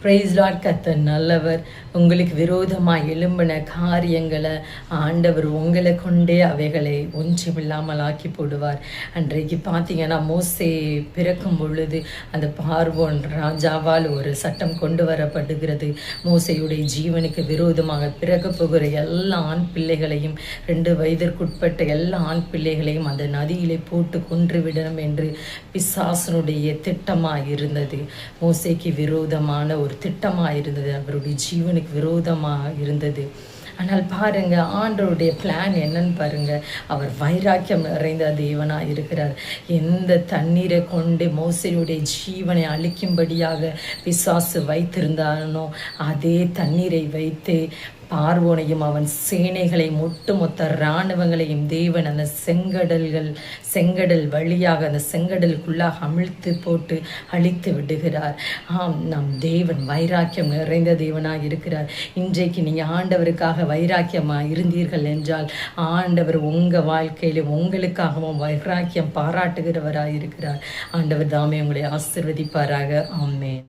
Price Lord. கர்த்தர் நல்லவர். உங்களுக்கு விரோதமாக எழும்பின காரியங்களை ஆண்டவர் உங்களை கொண்டே அவைகளை ஒன்றுமில்லாமல் ஆக்கி போடுவார். அன்றைக்கு பார்த்தீங்கன்னா மோசே பிறக்கும் பொழுது அந்த பார்வோன் ராஜாவால் ஒரு சட்டம் கொண்டு வரப்படுகிறது. மோசையுடைய ஜீவனுக்கு விரோதமாக பிறக்க போகிற எல்லா ஆண் பிள்ளைகளையும் 2 வயதிற்குட்பட்ட எல்லா ஆண் பிள்ளைகளையும் அந்த நதியிலே போட்டு கொன்றுவிடணும் என்று பிசாசனுடைய திட்டமாக இருந்தது. மோசைக்கு விரோதமான ஒரு திட்டமாக இருந்தது, அவருடைய ஜீவனுக்கு விரோதமாக இருந்தது. ஆனால் பாருங்க, ஆண்டவருடைய பிளான் என்னன்னு பாருங்க. அவர் வைராக்கியம் நிறைந்த தேவனாக இருக்கிறார். எந்த தண்ணீரை கொண்டு மோசையுடைய ஜீவனை அழிக்கும்படியாக பிசாசு வைத்திருந்தானோ அதே தண்ணீரை வைத்து பார்வோனையும் அவன் சேனைகளையும் ஒட்டுமொத்த இராணுவங்களையும் தேவன் அந்த செங்கடல் வழியாக அந்த செங்கடலுக்குள்ளாக அமிழ்த்து போட்டு அழித்து விடுகிறார். நம் தேவன் வைராக்கியம் நிறைந்த தேவனாக இருக்கிறார். இன்றைக்கு நீங்கள் ஆண்டவருக்காக வைராக்கியமாக இருந்தீர்கள் என்றால் ஆண்டவர் உங்கள் வாழ்க்கையிலும் உங்களுக்காகவும் வைராக்கியம் பாராட்டுகிறவராக இருக்கிறார். ஆண்டவர் தாமே உங்களை ஆசீர்வதிப்பாராக. ஆமென்.